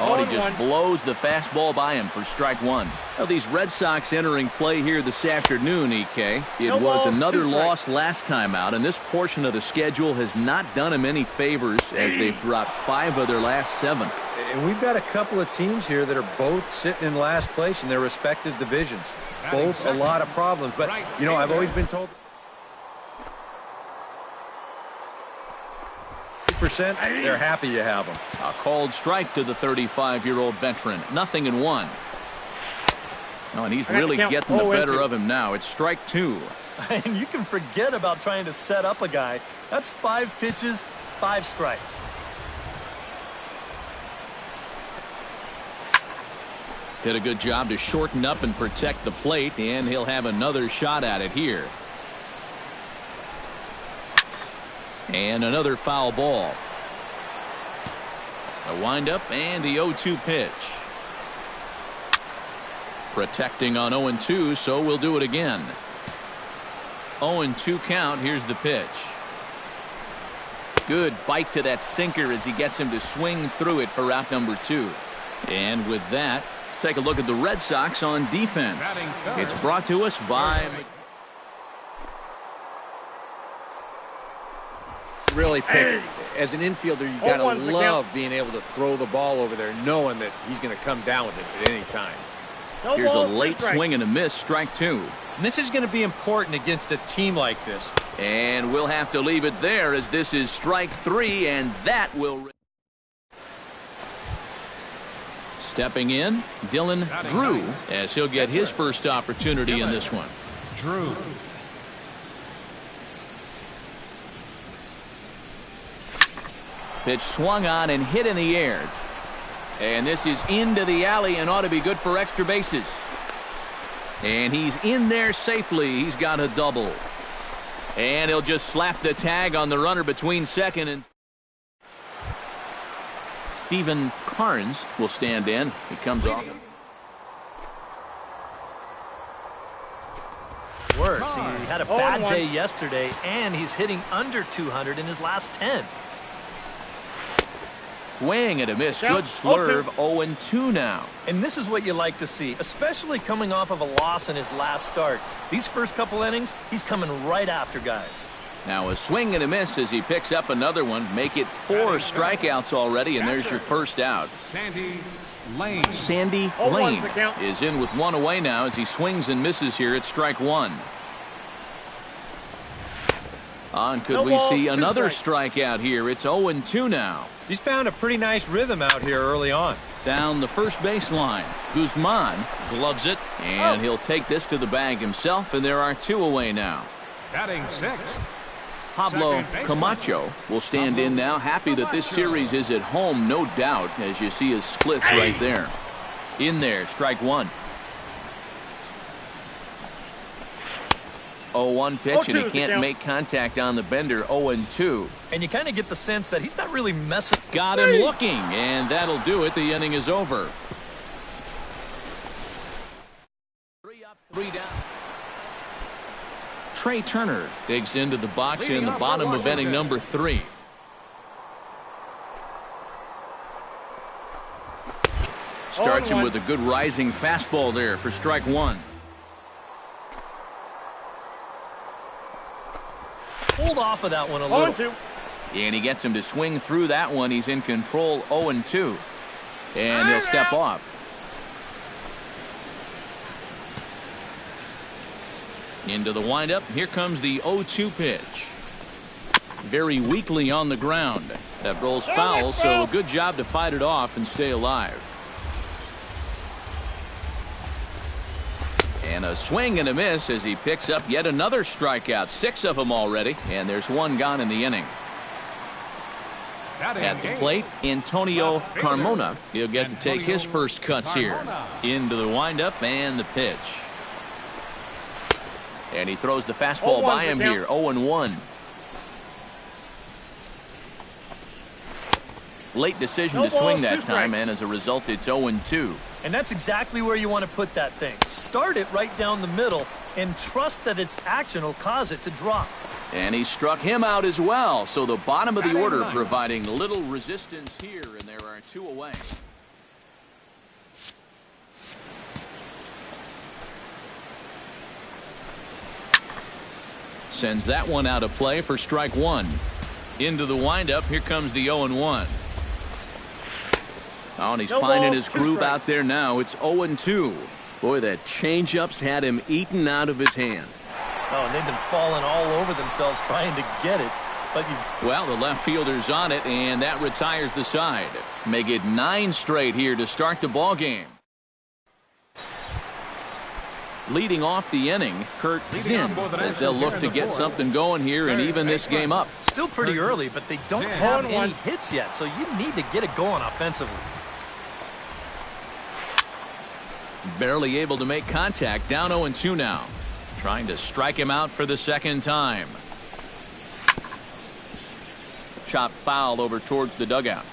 Oh, and he just blows the fastball by him for strike one. Well, these Red Sox entering play here this afternoon, EK. It was another loss last time out, and this portion of the schedule has not done them any favors as they've dropped 5 of their last 7. And we've got a couple of teams here that are both sitting in last place in their respective divisions. Both a lot of problems, but, you know, I've always been told they're happy you have them. A called strike to the 35-year-old veteran. 0-1. Oh, and he's really getting the better of him now. It's strike 2. And you can forget about trying to set up a guy. That's 5 pitches, 5 strikes. Did a good job to shorten up and protect the plate, and he'll have another shot at it here. And another foul ball. A windup and the 0-2 pitch. Protecting on 0-2, so we'll do it again. 0-2 count. Here's the pitch. Good bite to that sinker as he gets him to swing through it for out number 2. And with that, let's take a look at the Red Sox on defense. It's brought to us by... Really pick as an infielder, you got to love being able to throw the ball over there knowing that he's going to come down with it at any time. Here's a late swing and a miss, strike 2. And this is going to be important against a team like this. And we'll have to leave it there as this is strike 3, and that will... Stepping in, Dylan Drew, as he'll get his first opportunity in this one. Drew. Pitch swung on and hit in the air. And this is into the alley and ought to be good for extra bases. And he's in there safely. He's got a double. And he'll just slap the tag on the runner between second and... Stephen Carnes will stand in. He comes off. Worse. He had a bad day yesterday, and he's hitting under 200 in his last 10. Swing and a miss. Good slurve. 0-2 now. And this is what you like to see, especially coming off of a loss in his last start. These first couple innings, he's coming right after guys. Now a swing and a miss as he picks up another one. Make it 4 strikeouts already, and there's your first out. Sandy Lane. Sandy Lane is in with 1 away now as he swings and misses here at strike 1. On could we see another strikeout here? It's 0-2 now. He's found a pretty nice rhythm out here early on. Down the first baseline. Guzman gloves it, and he'll take this to the bag himself, and there are 2 away now. Batting 6. Pablo Camacho will stand in now, happy that this series is at home, no doubt, as you see his splits right there. In there, strike 1. 0-1 pitch, and he can't make contact on the bender. 0-2. And you kind of get the sense that he's not really messing. Got him looking, and that'll do it. The inning is over. 3 up, 3 down. Trey Turner digs into the box in the bottom of inning number 3. Starts him with a good rising fastball there for strike 1. Hold off of that one a little. And he gets him to swing through that one. He's in control. 0-2. And he'll step off. Into the windup. Here comes the 0-2 pitch. Very weakly on the ground. That rolls foul, so a good job to fight it off and stay alive. And a swing and a miss as he picks up yet another strikeout. 6 of them already, and there's 1 gone in the inning. At the plate, Antonio Carmona. He'll get to take his first cuts here. Into the windup and the pitch. And he throws the fastball by him here. 0-1. Late decision to swing that time, and as a result, it's 0-2. And that's exactly where you want to put that thing. Start it right down the middle and trust that its action will cause it to drop. And he struck him out as well. So the bottom of the order providing little resistance here, and there are 2 away. Sends that one out of play for strike one. Into the windup. Here comes the 0-1. Oh, and he's finding his groove out there now. It's 0-2. Boy, that changeup's had him eaten out of his hand. Oh, and they've been falling all over themselves trying to get it. Well, the left fielder's on it, and that retires the side. Make it 9 straight here to start the ball game. Leading off the inning, Kurt Zinn, as they'll look to get something going here and even this game up. Still pretty early, but they don't have any hits yet, so you need to get it going offensively. Barely able to make contact. Down 0-2 now. Trying to strike him out for the second time. Chop foul over towards the dugout.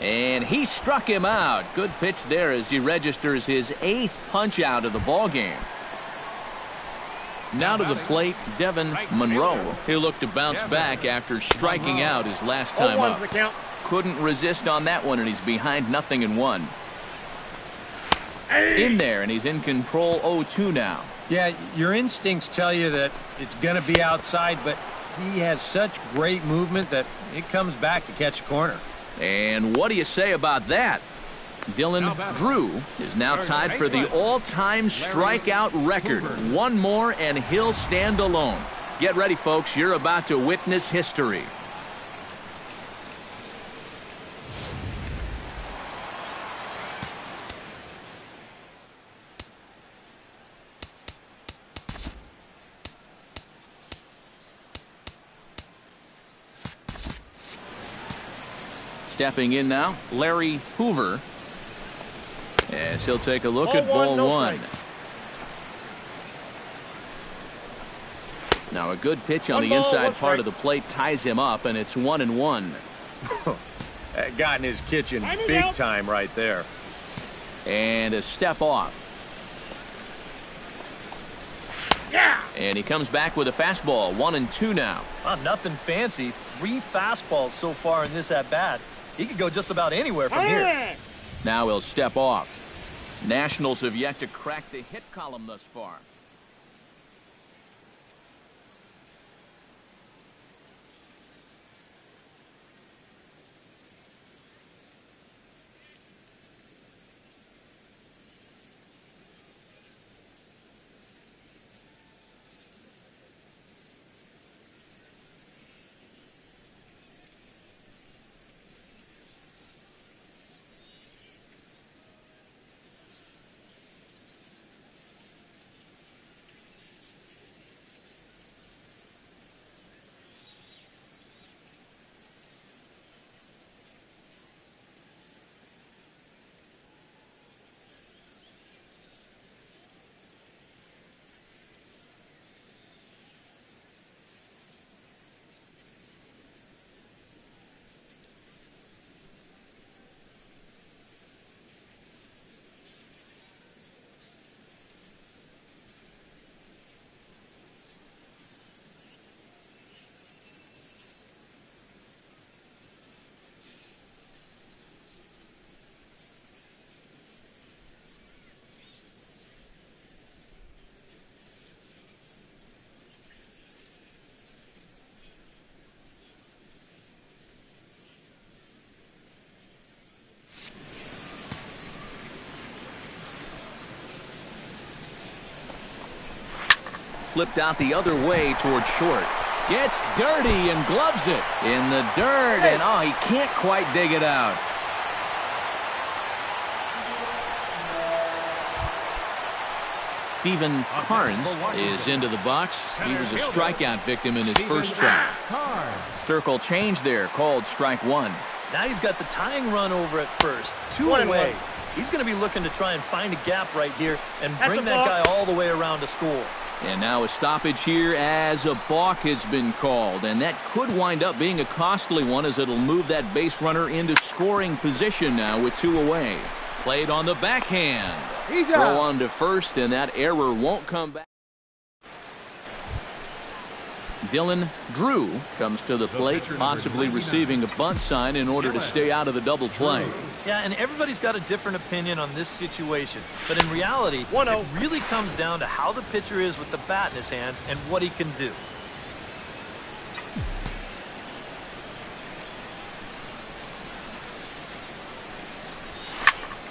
And he struck him out. Good pitch there as he registers his 8th punch out of the ball game. Now to the plate, Devin Monroe. He'll look to bounce back after striking out his last time up. Couldn't resist on that one, and he's behind 0-1. In there, and he's in control. 0-2 now. Yeah, your instincts tell you that it's going to be outside, but he has such great movement that it comes back to catch a corner. And what do you say about that? Dylan Drew is now tied for the all-time strikeout record. One more, and he'll stand alone. Get ready, folks. You're about to witness history. Stepping in now, Larry Hoover. As he'll take a look at ball one. Now a good pitch on the inside part of the plate ties him up, and it's 1-1. That got in his kitchen big time right there. And a step off. Yeah. And he comes back with a fastball. 1-2 now. Nothing fancy. 3 fastballs so far in this at-bat. He could go just about anywhere from here. Now he'll step off. Nationals have yet to crack the hit column thus far. Flipped out the other way towards short. Gets dirty and gloves it in the dirt, and oh, he can't quite dig it out. Stephen Carnes is into the box. He was a strikeout victim in his first try. Circle change there, called strike one. Now you've got the tying run over at first. 2 away. He's going to be looking to try and find a gap right here and bring that guy all the way around to score. And now a stoppage here as a balk has been called. And that could wind up being a costly one, as it'll move that base runner into scoring position now with 2 away. Played on the backhand. Throw on to first, and that error won't come back. Dylan Drew comes to the plate, possibly receiving a bunt sign in order to stay out of the double play. Yeah, and everybody's got a different opinion on this situation. But in reality, it really comes down to how the pitcher is with the bat in his hands and what he can do.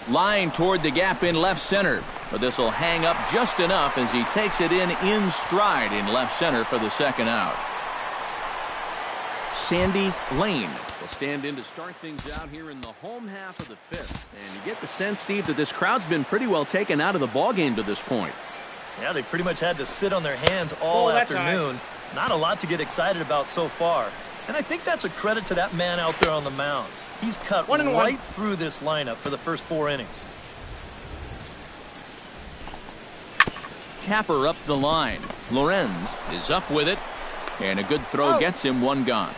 Line toward the gap in left center. But this will hang up just enough as he takes it in stride in left center for the second out. Sandy Lane will stand in to start things out here in the home half of the fifth. And you get the sense, Steve, that this crowd's been pretty well taken out of the ballgame to this point. Yeah, they pretty much had to sit on their hands all afternoon. Not a lot to get excited about so far. And I think that's a credit to that man out there on the mound. He's cut right through this lineup for the first 4 innings. Tapper up the line. Lorenz is up with it. And a good throw gets him one gone.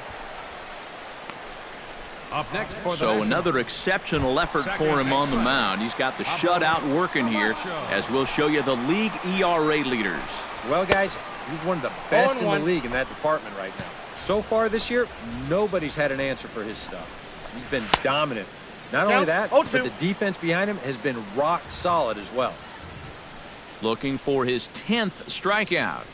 Up next for so another exceptional effort for him on the mound. He's got the shutout working here, as we'll show you the league ERA leaders. Well, guys, he's one of the best in the league in that department right now. So far this year, nobody's had an answer for his stuff. He's been dominant. Not only that, but the defense behind him has been rock solid as well. Looking for his 10th strikeout.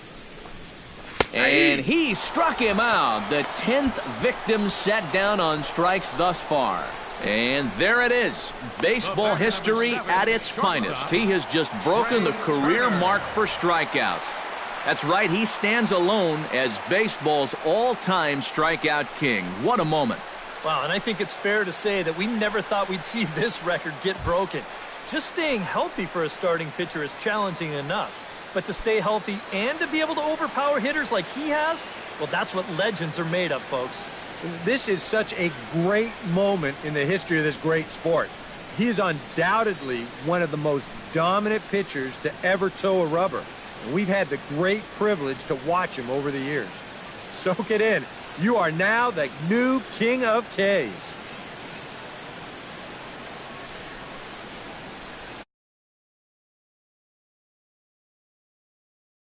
And he struck him out. The 10th victim set down on strikes thus far. And there it is. Baseball history at its finest. He has just broken the career mark for strikeouts. That's right, he stands alone as baseball's all-time strikeout king. What a moment. Wow, and I think it's fair to say that we never thought we'd see this record get broken. Just staying healthy for a starting pitcher is challenging enough. But to stay healthy and to be able to overpower hitters like he has, well, that's what legends are made of, folks. This is such a great moment in the history of this great sport. He is undoubtedly one of the most dominant pitchers to ever toe a rubber. And we've had the great privilege to watch him over the years. Soak it in. You are now the new King of Ks.